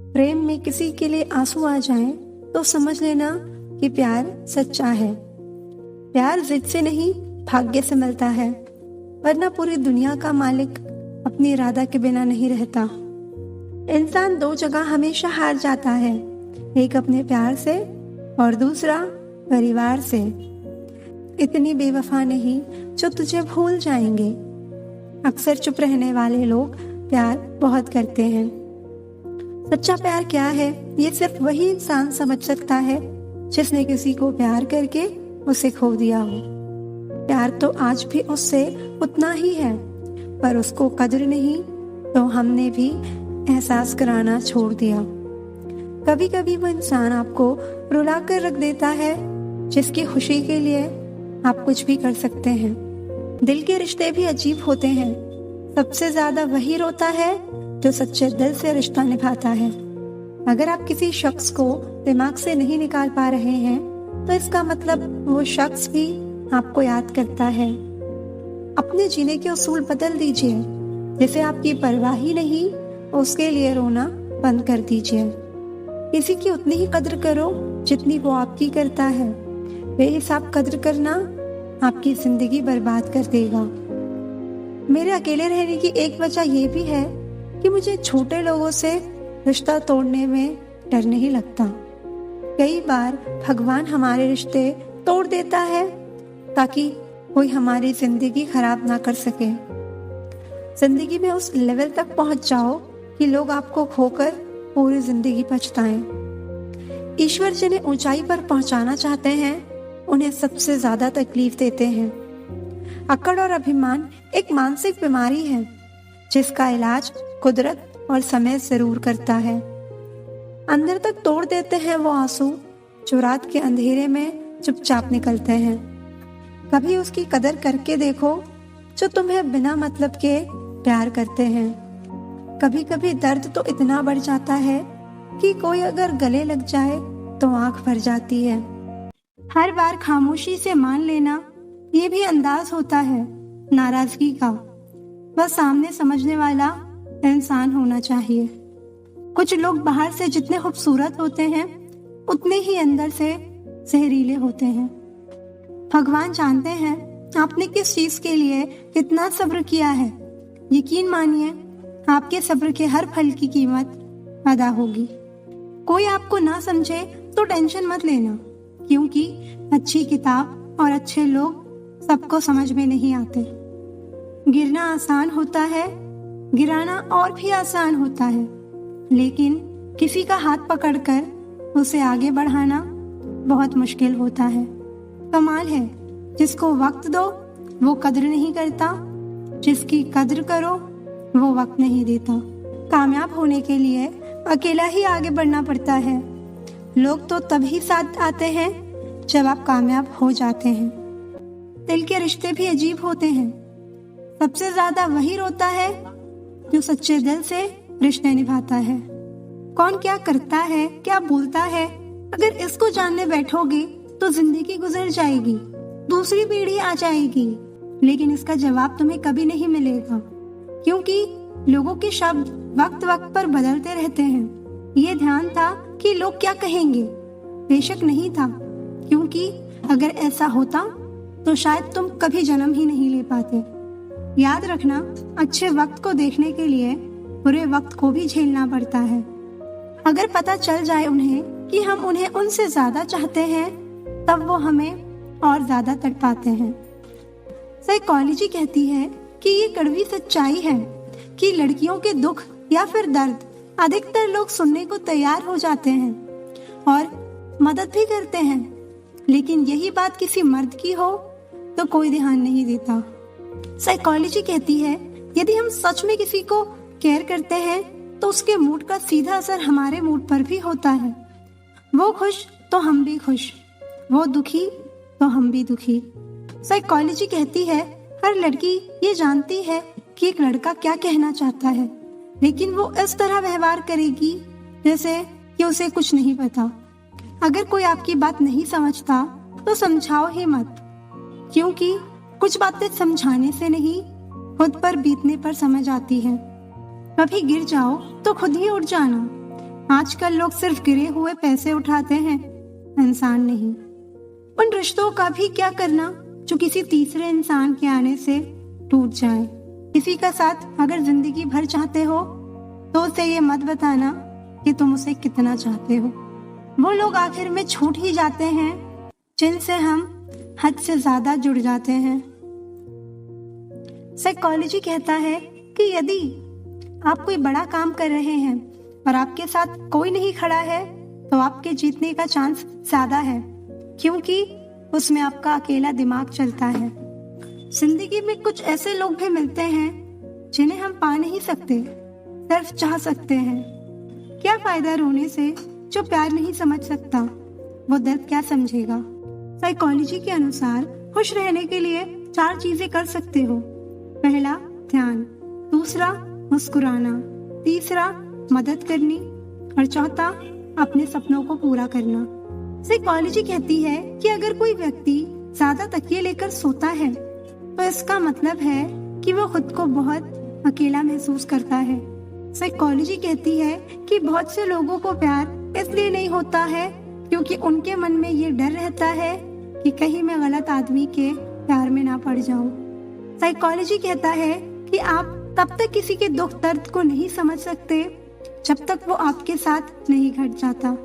प्रेम में किसी के लिए आंसू आ जाएं तो समझ लेना कि प्यार सच्चा है। प्यार जिद से नहीं, भाग्य से मिलता है, वरना पूरी दुनिया का मालिक अपनी इरादा के बिना नहीं रहता। इंसान दो जगह हमेशा हार जाता है, एक अपने प्यार से और दूसरा परिवार से। इतनी बेवफा नहीं जो तुझे भूल जाएंगे। अक्सर चुप रहने वाले लोग प्यार बहुत करते हैं। सच्चा प्यार क्या है, ये सिर्फ वही इंसान समझ सकता है जिसने किसी को प्यार करके उसे खो दिया हो। प्यार तो आज भी उससे उतना ही है, पर उसको कदर नहीं तो हमने भी एहसास कराना छोड़ दिया। कभी कभी वो इंसान आपको रुला कर रख देता है जिसकी खुशी के लिए आप कुछ भी कर सकते हैं। दिल के रिश्ते भी अजीब होते हैं। सबसे ज्यादा वही रोता है जो सच्चे दिल से रिश्ता निभाता है। अगर आप किसी शख्स को दिमाग से नहीं निकाल पा रहे हैं तो इसका मतलब वो शख्स भी आपको याद करता है। अपने जीने के उसूल बदल दीजिए। जिसे आपकी परवाह ही नहीं, उसके लिए रोना बंद कर दीजिए। किसी की उतनी ही कद्र करो जितनी वो आपकी करता है। बेहिसाब कद्र करना आपकी जिंदगी बर्बाद कर देगा। मेरे अकेले रहने की एक वजह ये भी है कि मुझे छोटे लोगों से रिश्ता तोड़ने में डर नहीं लगता। कई बार भगवान हमारे रिश्ते तोड़ देता है ताकि कोई हमारी जिंदगी खराब ना कर सके। जिंदगी में उस लेवल तक पहुंच जाओ कि लोग आपको खोकर पूरी जिंदगी पछताएं। ईश्वर जिन्हें ऊंचाई पर पहुंचाना चाहते हैं उन्हें सबसे ज्यादा तकलीफ देते हैं। अकड़ और अभिमान एक मानसिक बीमारी है जिसका इलाज कुदरत और समय जरूर करता है। अंदर तक तोड़ देते हैं वो आंसू जो रात के अंधेरे में चुपचाप निकलते हैं। कभी उसकी कदर करके देखो जो तुम्हें बिना मतलब के प्यार करते हैं। कभी कभी दर्द तो इतना बढ़ जाता है कि कोई अगर गले लग जाए तो आंख भर जाती है। हर बार खामोशी से मान लेना ये भी अंदाज होता है नाराजगी का। बस सामने समझने वाला इंसान होना चाहिए। कुछ लोग बाहर से जितने खूबसूरत होते हैं उतने ही अंदर से जहरीले होते हैं। भगवान जानते हैं आपने किस चीज के लिए कितना सब्र किया है। यकीन मानिए आपके सब्र के हर फल की कीमत अदा होगी। कोई आपको ना समझे तो टेंशन मत लेना, क्योंकि अच्छी किताब और अच्छे लोग सबको समझ में नहीं आते। गिरना आसान होता है, गिराना और भी आसान होता है, लेकिन किसी का हाथ पकड़कर उसे आगे बढ़ाना बहुत मुश्किल होता है। कमाल है जिसको वक्त दो वो कद्र नहीं करता, जिसकी कद्र करो वो वक्त नहीं देता। कामयाब होने के लिए अकेला ही आगे बढ़ना पड़ता है। लोग तो तभी साथ आते हैं जब आप कामयाब हो जाते हैं। दिल के रिश्ते भी अजीब होते हैं। सबसे ज्यादा वही रोता है जो सच्चे दिल से रिश्ते निभाता है। कौन क्या करता है, क्या बोलता है, अगर इसको जानने बैठोगे तो जिंदगी गुजर जाएगी, दूसरी पीढ़ी आ जाएगी, लेकिन इसका जवाब तुम्हें कभी नहीं मिलेगा, क्योंकि लोगों के शब्द वक्त वक्त पर बदलते रहते हैं। ये ध्यान था कि लोग क्या कहेंगे, बेशक नहीं था, क्योंकि अगर ऐसा होता तो शायद तुम कभी जन्म ही नहीं ले पाते। याद रखना, अच्छे वक्त को देखने के लिए बुरे वक्त को भी झेलना पड़ता है। अगर पता चल जाए उन्हें कि हम उन्हें उनसे ज्यादा चाहते हैं, तब वो हमें और ज्यादा तड़पाते हैं। साइकोलॉजी कहती है कि ये कड़वी सच्चाई है कि लड़कियों के दुख या फिर दर्द अधिकतर लोग सुनने को तैयार हो जाते हैं और मदद भी करते हैं, लेकिन यही बात किसी मर्द की हो तो कोई ध्यान नहीं देता। साइकोलॉजी कहती है यदि हम सच में किसी को केयर करते हैं तो उसके मूड का सीधा असर हमारे मूड पर भी होता है। वो खुश तो हम भी खुश, वो दुखी तो हम भी दुखी। साइकोलॉजी कहती है हर लड़की ये जानती है कि एक लड़का क्या कहना चाहता है, लेकिन वो इस तरह व्यवहार करेगी जैसे कि उसे कुछ नहीं पता। अगर कोई आपकी बात नहीं समझता तो समझाओ ही मत, क्योंकि कुछ बातें समझाने से नहीं खुद पर बीतने पर समझ आती है। कभी गिर जाओ तो खुद ही उठ जाना, आजकल लोग सिर्फ गिरे हुए पैसे उठाते हैं, इंसान नहीं। उन रिश्तों का भी क्या करना जो किसी तीसरे इंसान के आने से टूट जाए। किसी का साथ अगर जिंदगी भर चाहते हो तो उसे ये मत बताना कि तुम उसे कितना चाहते हो। वो लोग आखिर में छूट ही जाते हैं जिनसे हम हद से ज्यादा जुड़ जाते हैं। साइकोलॉजी कहता है कि यदि आप कोई बड़ा काम कर रहे हैं और आपके साथ कोई नहीं खड़ा है तो आपके जीतने का चांस ज्यादा है, क्योंकि उसमें आपका अकेला दिमाग चलता है। जिंदगी में कुछ ऐसे लोग भी मिलते हैं जिन्हें हम पा नहीं सकते, सिर्फ चाह सकते हैं। क्या फायदा रोने से जो प्यार नहीं समझ सकता, वो दर्द क्या समझेगा। साइकोलॉजी के अनुसार खुश रहने के लिए 4 चीजें कर सकते हो। पहला, ध्यान। दूसरा, मुस्कुराना। तीसरा, मदद करनी। और चौथा, अपने सपनों को पूरा करना। साइकोलॉजी कहती है कि अगर कोई व्यक्ति ज्यादा तकिए लेकर सोता है तो इसका मतलब है कि वो खुद को बहुत अकेला महसूस करता है। साइकोलॉजी कहती है कि बहुत से लोगों को प्यार इसलिए नहीं होता है क्योंकि उनके मन में ये डर रहता है कि कहीं मैं गलत आदमी के प्यार में ना पड़ जाऊं। साइकोलॉजी कहता है कि आप तब तक किसी के दुख दर्द को नहीं समझ सकते जब तक वो आपके साथ नहीं घट जाता।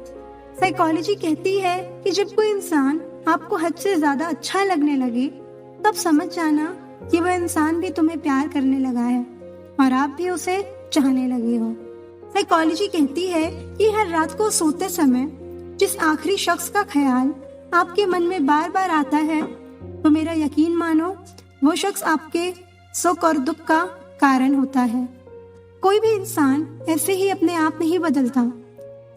साइकोलॉजी कहती है कि जब कोई इंसान आपको हद से ज्यादा अच्छा लगने लगे तब समझ जाना कि वह इंसान भी तुम्हें प्यार करने लगा है और आप भी उसे चाहने लगे हो। साइकोलॉजी कहती है कि हर रात को सोते समय जिस आखिरी शख्स का ख्याल आपके मन में बार बार आता है, तो मेरा यकीन मानो वो शख्स आपके सुख और दुख का कारण होता है। कोई भी इंसान ऐसे ही अपने आप नहीं बदलता।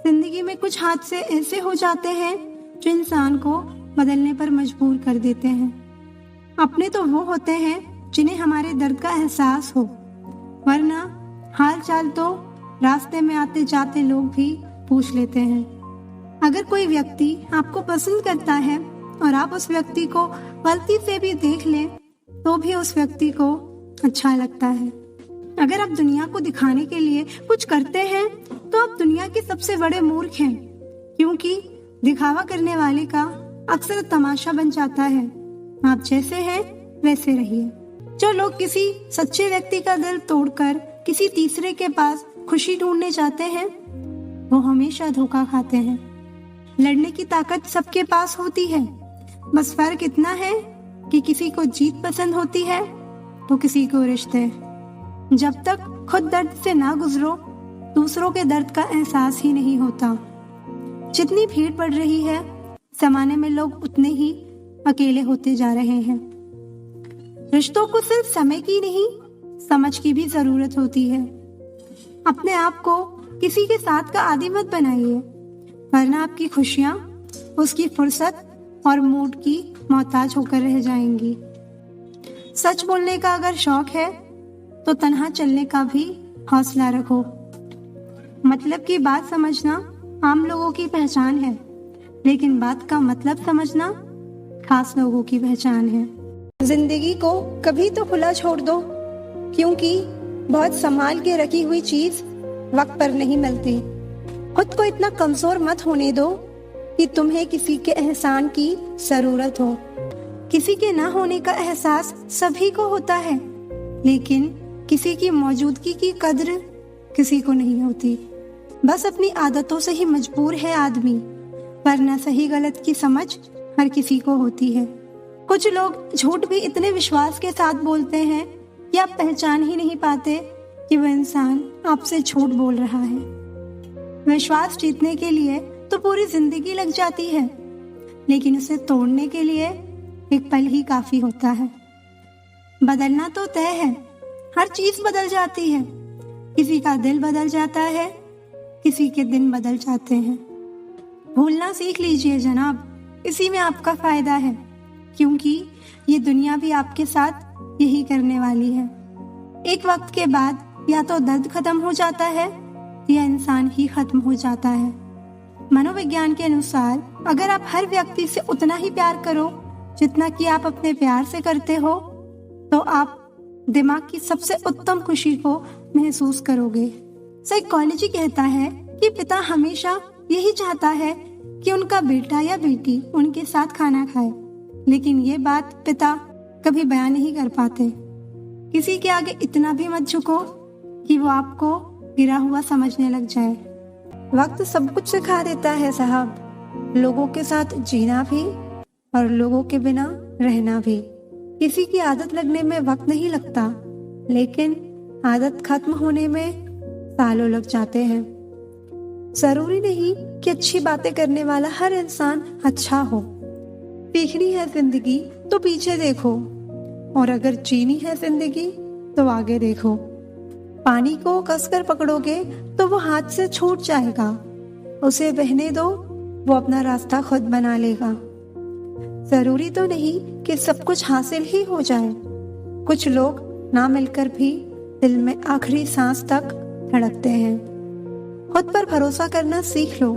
जिंदगी में कुछ हादसे ऐसे हो जाते हैं जो इंसान को बदलने पर मजबूर कर देते हैं। अपने तो वो होते हैं जिन्हें हमारे दर्द का एहसास हो, वरना हाल चाल तो रास्ते में आते जाते लोग भी पूछ लेते हैं। अगर कोई व्यक्ति आपको पसंद करता है और आप उस व्यक्ति को गलती से भी देख लें तो भी उस व्यक्ति को अच्छा लगता है। अगर आप दुनिया को दिखाने के लिए कुछ करते हैं तो आप दुनिया के सबसे बड़े मूर्ख हैं, क्योंकि दिखावा करने वाले का अक्सर तमाशा बन जाता है। आप जैसे हैं वैसे रहिए। जो लोग किसी सच्चे व्यक्ति का दिल तोड़कर किसी तीसरे के पास खुशी ढूंढने जाते हैं वो हमेशा धोखा खाते हैं। लड़ने की ताकत सबके पास होती है, बस फर्क इतना है कि किसी को जीत पसंद होती है तो किसी को रिश्ते। जब तक खुद दर्द से ना गुजरो दूसरों के दर्द का एहसास ही नहीं होता। जितनी भीड़ बढ़ रही है जमाने में लोग उतने ही अकेले होते जा रहे हैं। रिश्तों को सिर्फ समय की नहीं समझ की भी जरूरत होती है। अपने आप को किसी के साथ का आदी मत बनाइए, वरना आपकी खुशियां उसकी फुर्सत और मूड की मोहताज होकर रह जाएंगी। सच बोलने का अगर शौक है तो तन्हा चलने का भी हौसला रखो। मतलब की बात समझना आम लोगों की पहचान है, लेकिन बात का मतलब समझना खास लोगों की पहचान है। जिंदगी को कभी तो खुला छोड़ दो, क्योंकि बहुत संभाल के रखी हुई चीज वक्त पर नहीं मिलती। खुद को इतना कमजोर मत होने दो कि तुम्हें किसी के एहसान की जरूरत हो। किसी के ना होने का एहसास सभी को होता है, लेकिन किसी की मौजूदगी की कद्र किसी को नहीं होती। बस अपनी आदतों से ही मजबूर है आदमी, वरना सही गलत की समझ हर किसी को होती है। कुछ लोग झूठ भी इतने विश्वास के साथ बोलते हैं कि आप पहचान ही नहीं पाते कि वह इंसान आपसे झूठ बोल रहा है। विश्वास जीतने के लिए तो पूरी जिंदगी लग जाती है, लेकिन उसे तोड़ने के लिए एक पल ही काफी होता है। बदलना तो तय है, हर चीज बदल जाती है। किसी का दिल बदल जाता है, किसी के दिन बदल जाते हैं। भूलना सीख लीजिए जनाब, इसी में आपका फायदा है, क्योंकि ये दुनिया भी आपके साथ यही करने वाली है। एक वक्त के बाद या तो दर्द खत्म हो जाता है या इंसान ही खत्म हो जाता है। मनोविज्ञान के अनुसार अगर आप हर व्यक्ति से उतना ही प्यार करो जितना कि आप अपने प्यार से करते हो, तो आप दिमाग की सबसे उत्तम खुशी को महसूस करोगे। साइकोलॉजी कहता है कि पिता हमेशा यही चाहता है कि उनका बेटा या बेटी उनके साथ खाना खाए, लेकिन ये बात पिता कभी बयान नहीं कर पाते। किसी के आगे इतना भी मत झुको कि वो आपको गिरा हुआ समझने लग जाए। वक्त सब कुछ सिखा देता है साहब, लोगों के साथ जीना भी और लोगों के बिना रहना भी। किसी की आदत लगने में वक्त नहीं लगता, लेकिन आदत खत्म होने में सालों लग जाते हैं। जरूरी नहीं कि अच्छी बातें करने वाला हर इंसान अच्छा हो। सीखनी है जिंदगी तो पीछे देखो, और अगर जीनी है जिंदगी तो आगे देखो। पानी को कसकर पकड़ोगे तो वो हाथ से छूट जाएगा, उसे बहने दो, वो अपना रास्ता खुद बना लेगा। जरूरी तो नहीं कि सब कुछ हासिल ही हो जाए। कुछ लोग ना मिलकर भी दिल में आखिरी सांस तक धड़कते हैं। खुद पर भरोसा करना सीख लो।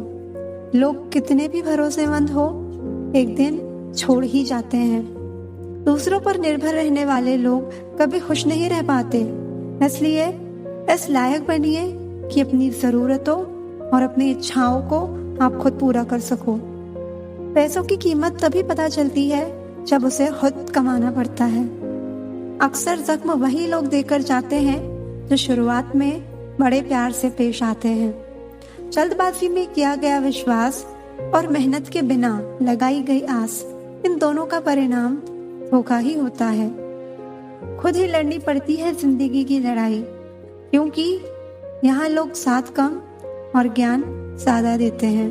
लोग कितने भी भरोसेमंद हो, एक दिन छोड़ ही जाते हैं। दूसरों पर निर्भर रहने वाले लोग कभी खुश नहीं रह पाते। इसलिए इस लायक बनिए कि अपनी जरूरतों और अपनी इच्छाओं को आप खुद पूरा कर सको। पैसों की कीमत तभी पता चलती है जब उसे खुद कमाना पड़ता है। अक्सर जख्म वही लोग देकर जाते हैं जो शुरुआत में बड़े प्यार से पेश आते हैं। जल्दबाजी में किया गया विश्वास और मेहनत के बिना लगाई गई आस, इन दोनों का परिणाम धोखा ही होता है। खुद ही लड़नी पड़ती है जिंदगी की लड़ाई, क्योंकि यहाँ लोग साथ कम और ज्ञान ज्यादा देते हैं।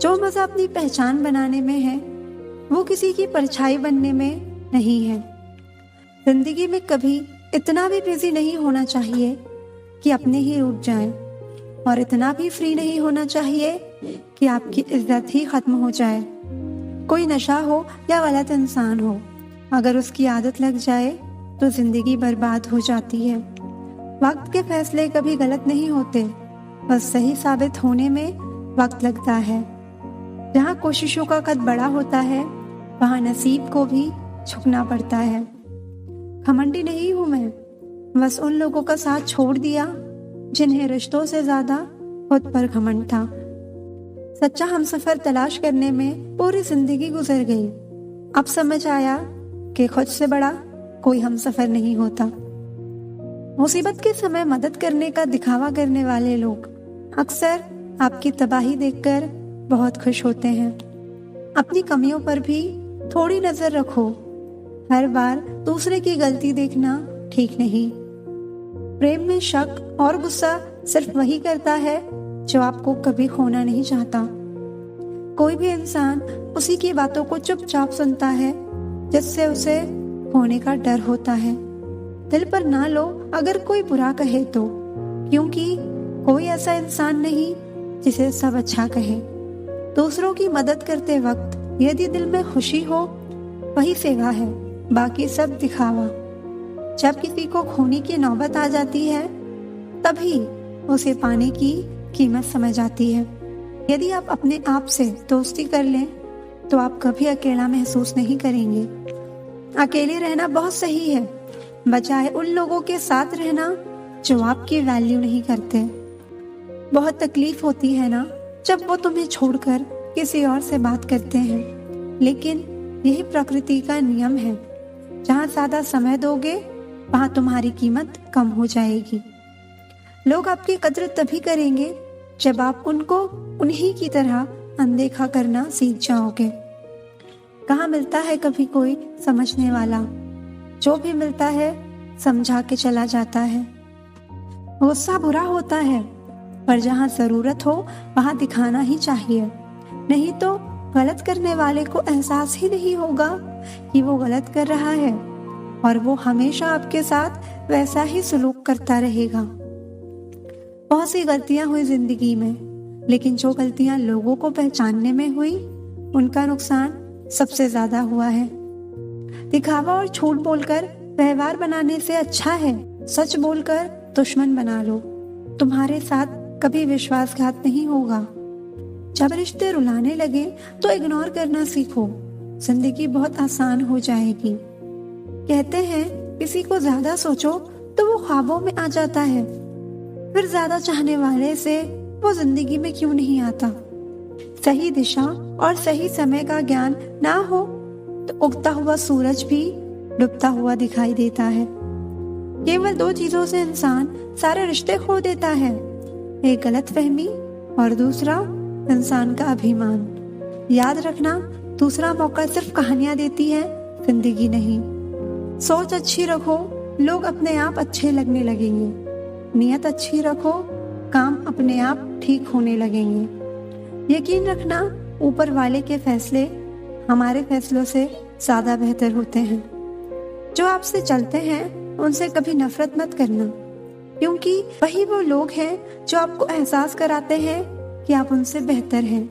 जो मजा अपनी पहचान बनाने में है, वो किसी की परछाई बनने में नहीं है। जिंदगी में कभी इतना भी बिजी नहीं होना चाहिए कि अपने ही रूठ जाएं, और इतना भी फ्री नहीं होना चाहिए कि आपकी इज्जत ही खत्म हो जाए। कोई नशा हो या गलत इंसान हो, अगर उसकी आदत लग जाए तो जिंदगी बर्बाद हो जाती है। वक्त के फैसले कभी गलत नहीं होते, बस सही साबित होने में वक्त लगता है। जहाँ कोशिशों का कद बड़ा होता है, वहाँ नसीब को भी झुकना पड़ता है। घमंडी नहीं हूं मैं, बस उन लोगों का साथ छोड़ दिया जिन्हें रिश्तों से ज्यादा खुद पर घमंड था। सच्चा हमसफर तलाश करने में पूरी जिंदगी गुजर गई। अब समझ आया कि खुद से बड़ा कोई हमसफर नहीं होता। मुसीबत के समय मदद करने का दिखावा करने वाले लोग अक्सर आपकी तबाही देखकर बहुत खुश होते हैं। अपनी कमियों पर भी थोड़ी नजर रखो। हर बार दूसरे की गलती देखना ठीक नहीं। प्रेम में शक और गुस्सा सिर्फ वही करता है जो आपको कभी खोना नहीं चाहता। कोई भी इंसान उसी की बातों को चुपचाप सुनता है जिससे उसे खोने का डर होता है। दिल पर ना लो अगर कोई बुरा कहे तो, क्योंकि कोई ऐसा इंसान नहीं जिसे सब अच्छा कहे। दूसरों की मदद करते वक्त यदि दिल में खुशी हो, वही सेवा है, बाकी सब दिखावा। जब किसी को खोने की नौबत आ जाती है, तभी उसे पाने की कीमत समझ आती है। यदि आप अपने आप से दोस्ती कर लें तो आप कभी अकेला महसूस नहीं करेंगे। अकेले रहना बहुत सही है, बजाय उन लोगों के साथ रहना जो आपकी वैल्यू नहीं करते। बहुत तकलीफ होती है ना जब वो तुम्हें छोड़कर किसी और से बात करते हैं, लेकिन यही प्रकृति का नियम है। जहाँ ज्यादा समय दोगे वहाँ तुम्हारी कीमत कम हो जाएगी। लोग आपकी कद्र तभी करेंगे जब आप उनको उन्हीं की तरह अनदेखा करना सीख जाओगे। कहाँ मिलता है कभी कोई समझने वाला, जो भी मिलता है समझा के चला जाता है। गुस्सा बुरा होता है, पर जहाँ जरूरत हो वहाँ दिखाना ही चाहिए, नहीं तो गलत करने वाले को एहसास ही नहीं होगा कि वो गलत कर रहा है, और वो हमेशा आपके साथ वैसा ही सलूक करता रहेगा। बहुत सी गलतियां हुई जिंदगी में, लेकिन जो गलतियां लोगों को पहचानने में हुई, उनका नुकसान सबसे ज्यादा हुआ है। दिखावा और झूठ बोलकर व्यवहार बनाने से अच्छा है सच बोलकर दुश्मन बना लो। तुम्हारे साथ कभी विश्वासघात नहीं होगा। जब रिश्ते रुलाने लगे तो इग्नोर करना सीखो, जिंदगी बहुत आसान हो जाएगी। कहते हैं किसी को ज्यादा सोचो तो वो ख्वाबों में आ जाता है, फिर ज्यादा चाहने वाले से वो जिंदगी में क्यों नहीं आता। सही दिशा और सही समय का ज्ञान ना हो तो उगता हुआ सूरज भी डूबता हुआ दिखाई देता है। केवल दो चीजों से इंसान सारे रिश्ते खो देता है, एक गलतफहमी और दूसरा इंसान का अभिमान। याद रखना, दूसरा मौका सिर्फ कहानियां देती है, जिंदगी नहीं। सोच अच्छी रखो, लोग अपने आप अच्छे लगने लगेंगे। नियत अच्छी रखो, काम अपने आप ठीक होने लगेंगे। यकीन रखना, ऊपर वाले के फैसले हमारे फैसलों से ज्यादा बेहतर होते हैं। जो आपसे चलते हैं उनसे कभी नफरत मत करना, क्योंकि वही वो लोग हैं जो आपको एहसास कराते हैं कि आप उनसे बेहतर हैं।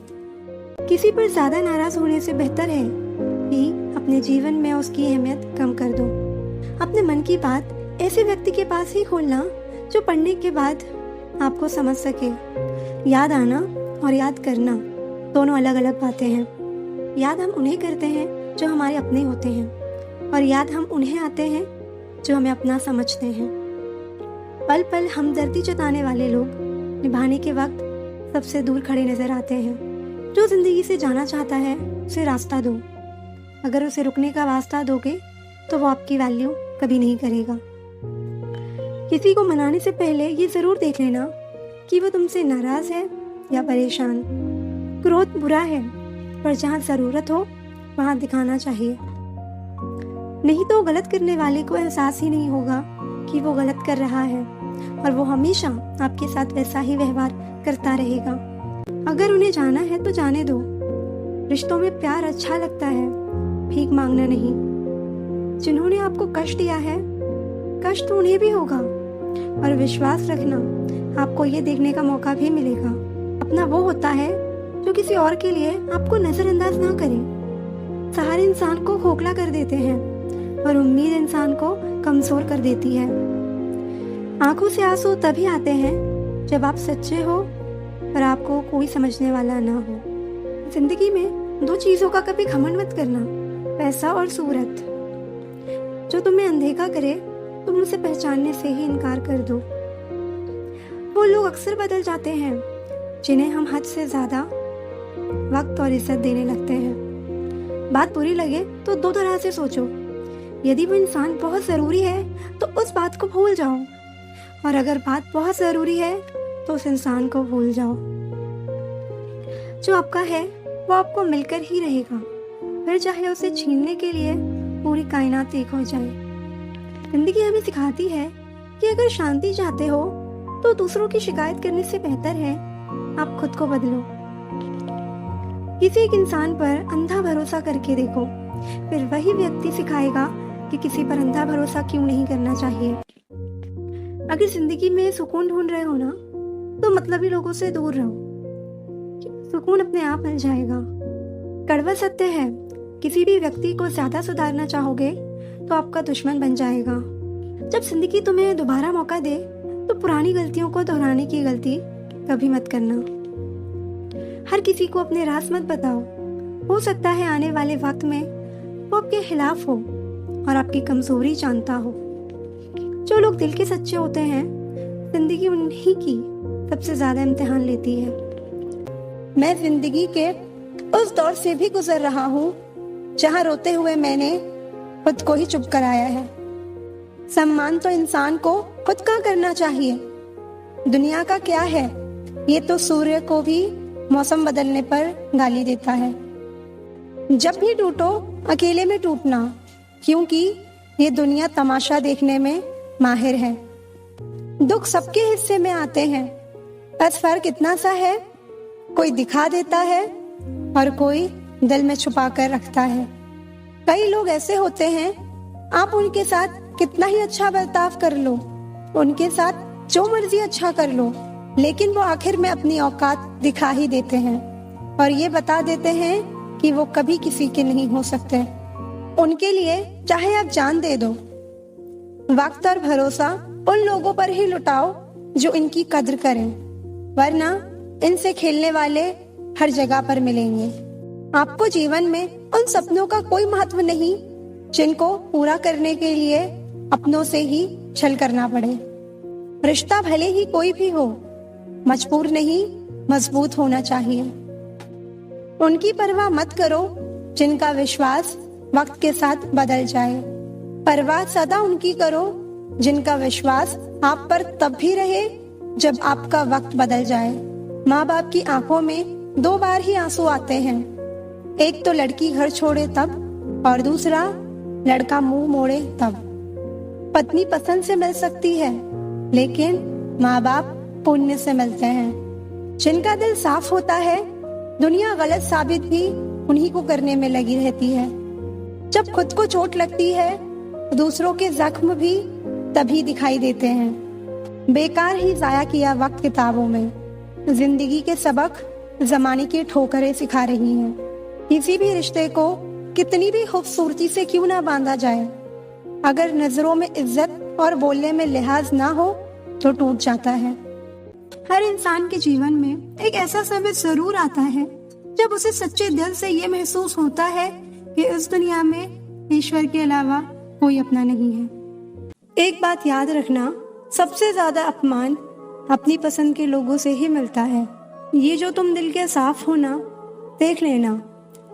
किसी पर ज्यादा नाराज होने से बेहतर है कि अपने जीवन में उसकी अहमियत कम कर दो। अपने मन की बात ऐसे व्यक्ति के पास ही खोलना जो पढ़ने के बाद आपको समझ सके। याद आना और याद करना दोनों अलग अलग बातें हैं। याद हम उन्हें करते हैं जो हमारे अपने होते हैं, और याद हम उन्हें आते हैं जो हमें अपना समझते हैं। पल पल हमदर्दी जताने वाले लोग निभाने के वक्त सबसे दूर खड़े नजर आते हैं। जो जिंदगी से जाना चाहता है उसे रास्ता दो। अगर उसे रुकने का वास्ता दोगे तो वो आपकी वैल्यू कभी नहीं करेगा। किसी को मनाने से पहले ये जरूर देख लेना कि वो तुमसे नाराज है या परेशान। क्रोध बुरा है, पर जहाँ जरूरत हो वहाँ दिखाना चाहिए, नहीं तो गलत करने वाले को एहसास ही नहीं होगा कि वो गलत कर रहा है, और वो हमेशा आपके साथ वैसा ही व्यवहार करता रहेगा। अगर उन्हें जाना है तो जाने दो। रिश्तों में प्यार अच्छा लगता है, भीख मांगना नहीं। जिन्होंने आपको कष्ट दिया है, कष्ट उन्हें भी होगा, और विश्वास रखना, आपको ये देखने का मौका भी मिलेगा। अपना वो होता है जो किसी और के लिए आपको नजरअंदाज ना करे। सहारे इंसान को खोखला कर देते हैं और उम्मीद इंसान को कमजोर कर देती है। आंखों से आंसू तभी आते हैं जब आप सच्चे हो और आपको कोई समझने वाला ना हो। जिंदगी में दो चीजों का कभी घमंड मत करना, पैसा और सूरत। जो तुम्हें अनदेखा करे तुम उसे पहचानने से ही इनकार कर दो। वो लोग अक्सर बदल जाते हैं जिन्हें हम हद से ज्यादा वक्त और इज्जत देने लगते हैं। बात बुरी लगे तो दो तरह से सोचो। यदि वो इंसान बहुत जरूरी है तो उस बात को भूल जाओ, और अगर बात बहुत जरूरी है तो उस इंसान को भूल जाओ। जो आपका है वो आपको मिलकर ही रहेगा, फिर चाहे उसे छीनने के लिए पूरी कायनात एक हो जाए। जिंदगी हमें सिखाती है कि अगर शांति चाहते हो तो दूसरों की शिकायत करने से बेहतर है आप खुद को बदलो। किसी एक इंसान पर अंधा भरोसा करके देखो, फिर वही व्यक्ति सिखाएगा कि किसी पर अंधा भरोसा क्यों नहीं करना चाहिए। अगर जिंदगी में सुकून ढूंढ रहे हो ना, तो मतलबी लोगों से दूर रहो। सुकून अपने आप मिल जाएगा। कड़वा सत्य है, किसी भी व्यक्ति को ज्यादा सुधारना चाहोगे तो आपका दुश्मन बन जाएगा। जब जिंदगी तुम्हें दोबारा मौका दे तो पुरानी गलतियों को दोहराने की गलती कभी मत करना। हर किसी को अपने राज मत बताओ। हो सकता है आने वाले वक्त में वो आपके खिलाफ हो और आपकी कमजोरी जानता हो। जो लोग दिल के सच्चे होते हैं, जिंदगी उन्हीं की सबसे ज्यादा इम्तिहान लेती है। मैं जिंदगी के उस दौर से भी गुजर रहा हूँ जहाँ रोते हुए मैंने खुद को ही चुप कराया है। सम्मान तो इंसान को खुद का करना चाहिए। दुनिया का क्या है, ये तो सूर्य को भी मौसम बदलने पर गाली देता है। जब भी टूटो अकेले में टूटना, क्योंकि ये दुनिया तमाशा देखने में माहिर है। दुख सबके हिस्से में आते हैं, बस फर्क इतना सा है, कोई दिखा देता है और कोई दिल में छुपा कर रखता है। कई लोग ऐसे होते हैं, आप उनके साथ कितना ही अच्छा बर्ताव कर लो, उनके साथ जो मर्जी अच्छा कर लो, लेकिन वो आखिर में अपनी औकात दिखा ही देते हैं और ये बता देते हैं कि वो कभी किसी के नहीं हो सकते। उनके लिए चाहे आप जान दे दो। वक्त और भरोसा उन लोगों पर ही लुटाओ जो इनकी कद्र करें, वरना इनसे खेलने वाले हर जगह पर मिलेंगे। आपको जीवन में उन सपनों का कोई महत्व नहीं जिनको पूरा करने के लिए अपनों से ही छल करना पड़े। रिश्ता भले ही कोई भी हो, मजबूर नहीं मजबूत होना चाहिए। उनकी परवाह मत करो जिनका विश्वास वक्त के साथ बदल जाए। परवाह सदा उनकी करो जिनका विश्वास आप पर तब भी रहे जब आपका वक्त बदल जाए। माँ बाप की आंखों में 2 बार ही आंसू आते हैं, एक तो लड़की घर छोड़े तब और दूसरा लड़का मुंह मोड़े तब। पत्नी पसंद से मिल सकती है लेकिन माँ बाप पुण्य से मिलते हैं। जिनका दिल साफ होता है दुनिया गलत साबित भी उन्हीं को करने में लगी रहती है। जब खुद को चोट लगती है दूसरों के जख्म भी तभी दिखाई देते हैं। बेकार ही जाया किया वक्त किताबों में। जिंदगी के सबक जमाने की ठोकरें सिखा रही हैं। किसी भी रिश्ते को कितनी भी खूबसूरती से क्यों ना बांधा जाए, अगर नजरों में इज्जत और बोलने में लिहाज ना हो तो टूट जाता है। हर इंसान के जीवन में एक ऐसा समय जरूर आता है जब उसे सच्चे दिल से ये महसूस होता है कि इस दुनिया में ईश्वर के अलावा कोई अपना नहीं है। एक बात याद रखना, सबसे ज्यादा अपमान अपनी पसंद के लोगों से ही मिलता है। ये जो तुम दिल के साफ हो ना, देख लेना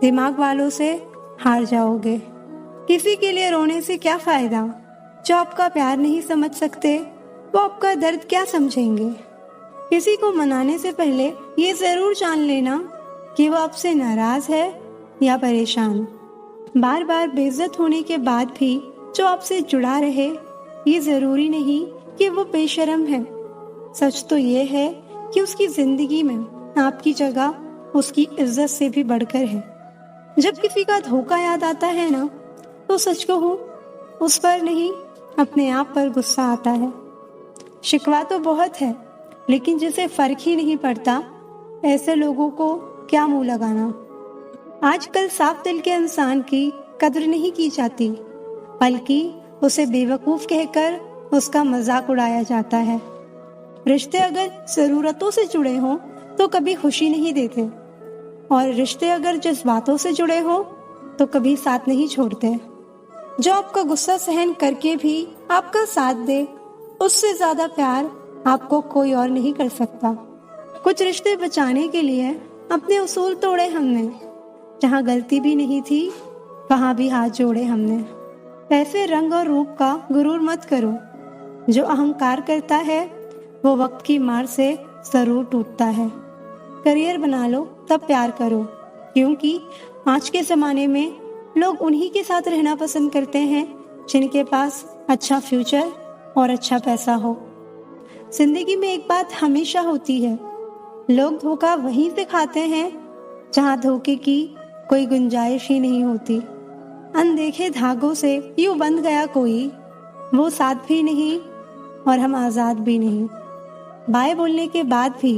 दिमाग वालों से हार जाओगे। किसी के लिए रोने से क्या फायदा, जो आपका प्यार नहीं समझ सकते वो आपका दर्द क्या समझेंगे। किसी को मनाने से पहले ये जरूर जान लेना कि वो आपसे नाराज है या परेशान। बार बार बेइज्जत होने के बाद भी जो आपसे जुड़ा रहे, ये जरूरी नहीं कि वो बेशर्म है। सच तो ये है कि उसकी जिंदगी में आपकी जगह उसकी इज्जत से भी बढ़कर है। जब किसी का धोखा याद आता है ना, तो सच कहूं उस पर नहीं अपने आप पर गुस्सा आता है। शिकवा तो बहुत है लेकिन जिसे फर्क ही नहीं पड़ता, ऐसे लोगों को क्या मुंह लगाना। आजकल साफ दिल के इंसान की कद्र नहीं की जाती, बल्कि उसे बेवकूफ कहकर उसका मजाक उड़ाया जाता है। रिश्ते अगर जरूरतों से जुड़े हों तो कभी खुशी नहीं देते, और रिश्ते अगर जज्बातों से जुड़े हों तो कभी साथ नहीं छोड़ते। जो आपका गुस्सा सहन करके भी आपका साथ दे, उससे ज्यादा प्यार आपको कोई और नहीं कर सकता। कुछ रिश्ते बचाने के लिए अपने उसूल तोड़े हमने, जहाँ गलती भी नहीं थी वहां भी हाथ जोड़े हमने। पैसे, रंग और रूप का गुरूर मत करो, जो अहंकार करता है वो वक्त की मार से जरूर टूटता है। करियर बना लो तब प्यार करो, क्योंकि आज के जमाने में लोग उन्हीं के साथ रहना पसंद करते हैं जिनके पास अच्छा फ्यूचर और अच्छा पैसा हो। जिंदगी में एक बात हमेशा होती है, लोग धोखा वहीं से खाते हैं जहां धोखे की कोई गुंजाइश ही नहीं होती। अनदेखे धागों से यूं बंध गया कोई, वो साथ भी नहीं और हम आजाद भी नहीं। बाय बोलने के बाद भी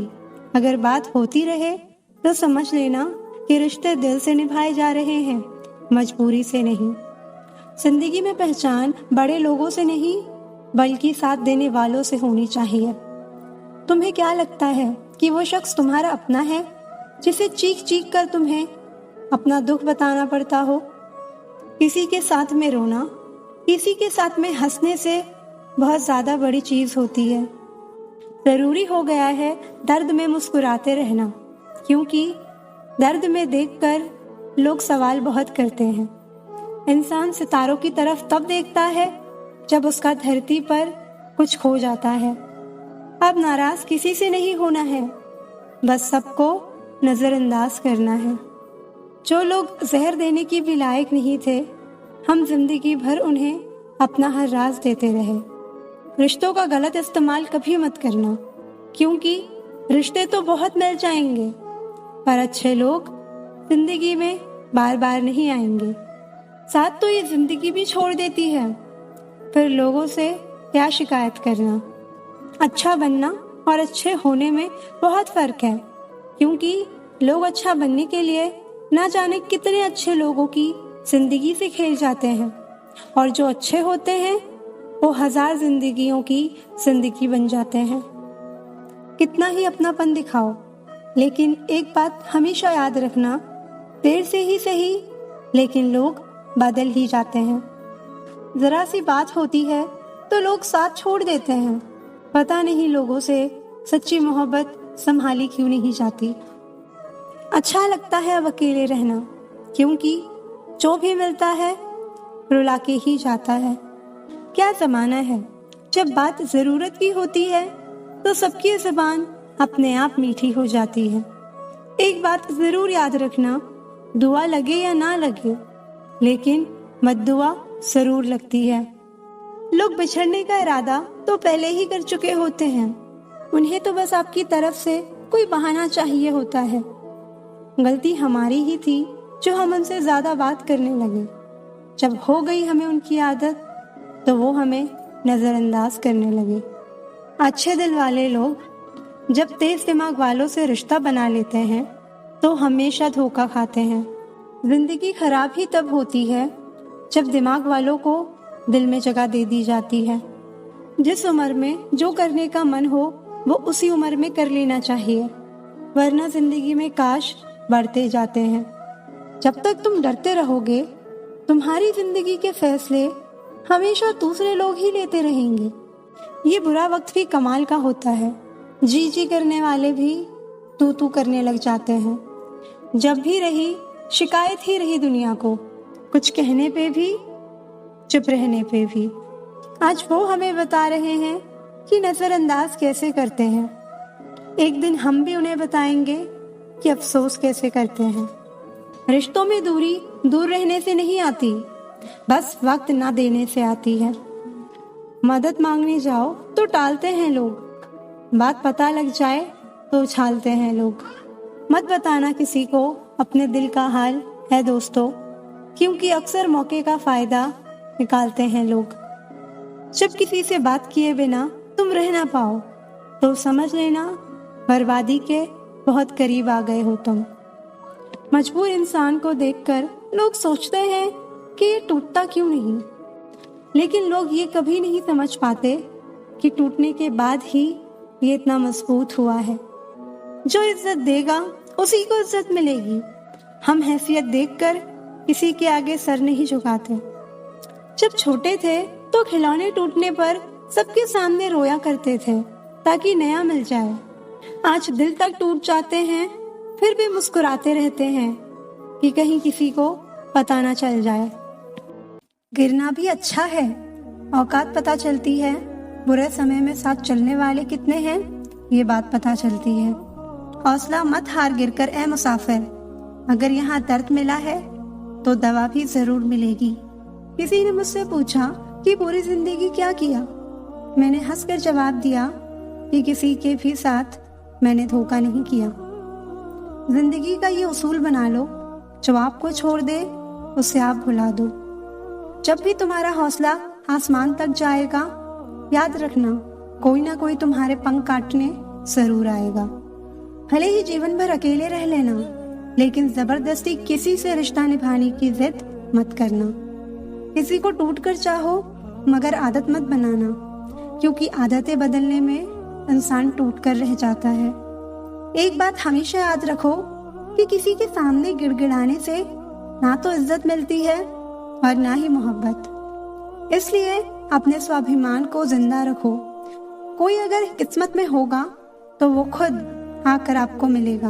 अगर बात होती रहे तो समझ लेना कि रिश्ते दिल से निभाए जा रहे हैं, मजबूरी से नहीं। जिंदगी में पहचान बड़े लोगों से नहीं बल्कि साथ देने वालों से होनी चाहिए। तुम्हें क्या लगता है कि वो शख्स तुम्हारा अपना है जिसे चीख चीख कर तुम्हें अपना दुख बताना पड़ता हो? किसी के साथ में रोना, किसी के साथ में हंसने से बहुत ज्यादा बड़ी चीज होती है। जरूरी हो गया है दर्द में मुस्कुराते रहना, क्योंकि दर्द में देखकर लोग सवाल बहुत करते हैं। इंसान सितारों की तरफ तब देखता है जब उसका धरती पर कुछ खो जाता है। अब नाराज किसी से नहीं होना है, बस सबको नजरअंदाज करना है। जो लोग जहर देने की भी लायक नहीं थे, हम जिंदगी भर उन्हें अपना हर राज देते रहे। रिश्तों का गलत इस्तेमाल कभी मत करना, क्योंकि रिश्ते तो बहुत मिल जाएंगे पर अच्छे लोग जिंदगी में बार बार नहीं आएंगे। साथ तो ये जिंदगी भी छोड़ देती है, फिर लोगों से क्या शिकायत करना। अच्छा बनना और अच्छे होने में बहुत फर्क है, क्योंकि लोग अच्छा बनने के लिए ना जाने कितने अच्छे लोगों की जिंदगी से खेल जाते हैं, और जो अच्छे होते हैं वो 1000 जिंदगियों की जिंदगी बन जाते हैं। कितना ही अपनापन दिखाओ, लेकिन एक बात हमेशा याद रखना, देर से ही सही लेकिन लोग बदल ही जाते हैं। जरा सी बात होती है तो लोग साथ छोड़ देते हैं। पता नहीं लोगों से सच्ची मोहब्बत संभाली क्यों नहीं जाती। अच्छा लगता है अब अकेले रहना, क्योंकि जो भी मिलता है रुला के ही जाता है। क्या ज़माना है, जब बात ज़रूरत की होती है तो सबकी ज़ुबान अपने आप मीठी हो जाती है। एक बात ज़रूर याद रखना, दुआ लगे या ना लगे, लेकिन मद्दुआ ज़रूर लगती है। लोग बिछड़ने का इरादा तो पहले ही कर चुके होते हैं, उन्हें तो बस आपकी तरफ से कोई बहाना चाहिए होता है। गलती हमारी ही थी जो हम उनसे ज़्यादा बात करने लगे। जब हो गई हमें उनकी आदत तो वो हमें नज़रअंदाज करने लगे। अच्छे दिल वाले लोग जब तेज दिमाग वालों से रिश्ता बना लेते हैं तो हमेशा धोखा खाते हैं। जिंदगी खराब ही तब होती है जब दिमाग वालों को दिल में जगह दे दी जाती है। जिस उम्र में जो करने का मन हो वो उसी उम्र में कर लेना चाहिए, वरना जिंदगी में काश बढ़ते जाते हैं। जब तक तुम डरते रहोगे तुम्हारी जिंदगी के फैसले हमेशा दूसरे लोग ही लेते रहेंगे। ये बुरा वक्त भी कमाल का होता है, जी जी करने वाले भी तू तू करने लग जाते हैं। जब भी रही शिकायत ही रही दुनिया को, कुछ कहने पे भी चुप रहने पे भी। आज वो हमें बता रहे हैं कि नजरअंदाज कैसे करते हैं। एक दिन हम भी उन्हें बताएंगे कि अफसोस कैसे करते हैं। रिश्तों में दूरी दूर रहने से नहीं आती, बस वक्त ना देने से आती है। मदद मांगने जाओ तो टालते हैं लोग, बात पता लग जाए तो उछालते हैं लोग। मत बताना किसी को अपने दिल का हाल है दोस्तों, क्योंकि अक्सर मौके का फायदा निकालते हैं लोग। जब किसी से बात किए बिना तुम रह ना पाओ तो समझ लेना बर्बादी के बहुत करीब आ गए हो तुम। मजबूर इंसान को देखकर लोग सोचते हैं कि ये टूटता क्यों नहीं, लेकिन लोग ये कभी नहीं समझ पाते कि टूटने के बाद ही ये इतना मजबूत हुआ है। जो इज्जत देगा उसी को इज्जत मिलेगी। हम हैसियत देखकर किसी के आगे सर नहीं झुकाते। जब छोटे थे तो खिलौने टूटने पर सबके सामने रोया करते थे ताकि नया मिल जाए। आज दिल तक टूट जाते हैं फिर भी मुस्कुराते रहते हैं कि कहीं किसी को पता ना चल जाए। गिरना भी अच्छा है, औकात पता चलती है। बुरे समय में साथ चलने वाले कितने हैं ये बात पता चलती है। हौसला मत हार गिरकर ए मुसाफिर, अगर यहाँ दर्द मिला है तो दवा भी जरूर मिलेगी। किसी ने मुझसे पूछा कि पूरी जिंदगी क्या किया। मैंने हंसकर जवाब दिया कि किसी के भी साथ मैंने धोखा नहीं किया। जिंदगी का ये उसूल बना लो, जो आपको छोड़ दे उसे आप भुला दो। जब भी तुम्हारा हौसला आसमान तक जाएगा, याद रखना कोई ना कोई तुम्हारे पंख काटने जरूर आएगा। भले ही जीवन भर अकेले रह लेना, लेकिन जबरदस्ती किसी से रिश्ता निभाने की जिद मत करना। किसी को टूट कर चाहो मगर आदत मत बनाना, क्योंकि आदतें बदलने में इंसान टूट कर रह जाता है। एक बात हमेशा याद रखो कि किसी के सामने गिड़गिड़ाने से ना तो इज्जत मिलती है और ना ही मोहब्बत। इसलिए अपने स्वाभिमान को जिंदा रखो। कोई अगर किस्मत में होगा तो वो खुद आकर आपको मिलेगा।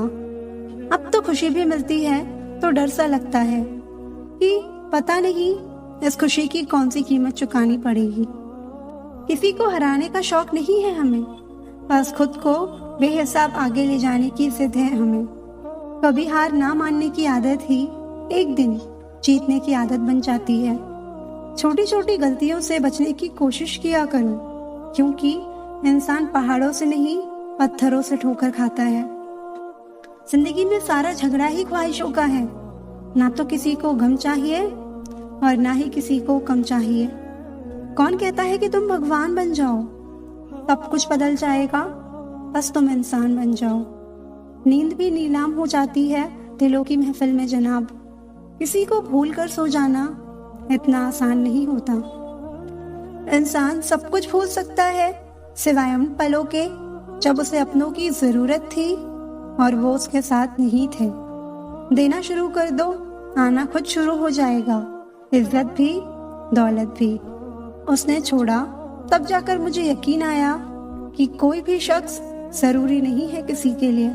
अब तो खुशी भी मिलती है तो डर सा लगता है कि पता नहीं इस खुशी की कौन सी कीमत चुकानी पड़ेगी। किसी को हराने का शौक नहीं है हमें, बस खुद को बेहिसाब आगे ले जाने की जिद है हमें। कभी हार ना मानने की आदत ही एक दिन जीतने की आदत बन जाती है। छोटी छोटी गलतियों से बचने की कोशिश किया करो, क्योंकि इंसान पहाड़ों से नहीं पत्थरों से ठोकर खाता है। जिंदगी में सारा झगड़ा ही ख्वाहिशों का है, ना तो किसी को गम चाहिए और ना ही किसी को कम चाहिए। कौन कहता है कि तुम भगवान बन जाओ, सब कुछ बदल जाएगा, बस तुम इंसान बन जाओ। नींद भी नीलाम हो जाती है दिलों की महफिल में जनाब। किसी को भूल कर सो जाना इतना आसान नहीं होता। इंसान सब कुछ भूल सकता है सिवाय उन पलों के जब उसे अपनों की जरूरत थी और वो उसके साथ नहीं थे। देना शुरू कर दो, आना खुद शुरू हो जाएगा, इज्जत भी दौलत भी। उसने छोड़ा तब जाकर मुझे यकीन आया कि कोई भी शख्स जरूरी नहीं है किसी के लिए।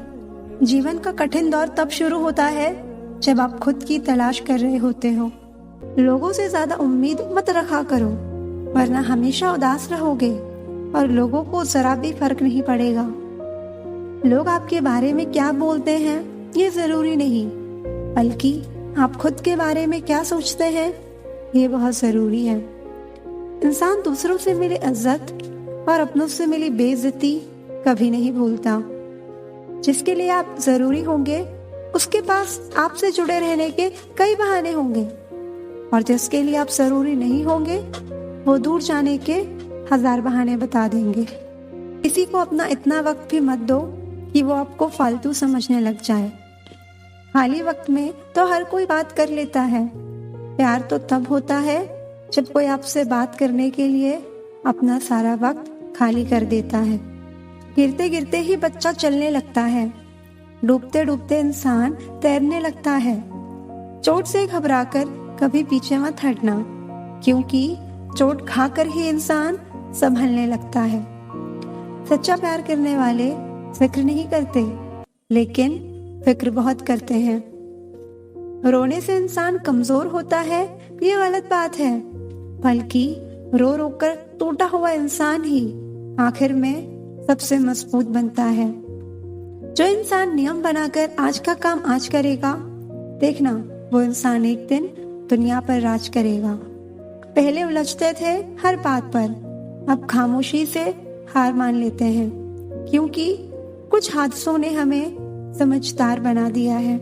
जीवन का कठिन दौर तब शुरू होता है जब आप खुद की तलाश कर रहे होते हो। लोगों से ज्यादा उम्मीद मत रखा करो, वरना हमेशा उदास रहोगे और लोगों को जरा भी फर्क नहीं पड़ेगा। लोग आपके बारे में क्या बोलते हैं ये जरूरी नहीं, बल्कि आप खुद के बारे में क्या सोचते हैं ये बहुत जरूरी है। इंसान दूसरों से मिली इज्जत और अपनों से मिली बेइज्जती कभी नहीं भूलता। जिसके लिए आप जरूरी होंगे उसके पास आपसे जुड़े रहने के कई बहाने होंगे, और जिसके लिए आप जरूरी नहीं होंगे वो दूर जाने के 1000 बहाने बता देंगे। किसी को अपना इतना वक्त भी मत दो कि वो आपको फालतू समझने लग जाए। खाली वक्त में तो हर कोई बात कर लेता है। प्यार तो तब होता है जब कोई आपसे बात करने के लिए अपना सारा वक्त खाली कर देता है। गिरते गिरते ही बच्चा चलने लगता है, डूबते डूबते इंसान तैरने लगता है। चोट से घबराकर कभी पीछे मत हटना, क्योंकि चोट खाकर ही इंसान संभलने लगता है। सच्चा प्यार करने वाले फिक्र नहीं करते, लेकिन फिक्र बहुत करते हैं। रोने से इंसान कमजोर होता है ये गलत बात है, बल्कि रो रो कर टूटा हुआ इंसान ही आखिर में सबसे मजबूत बनता है। जो इंसान नियम बनाकर आज का काम आज करेगा, देखना वो इंसान एक दिन दुनिया पर राज करेगा। पहले उलझते थे हर बात पर, अब खामोशी से हार मान लेते हैं, क्योंकि कुछ हादसों ने हमें समझदार बना दिया है।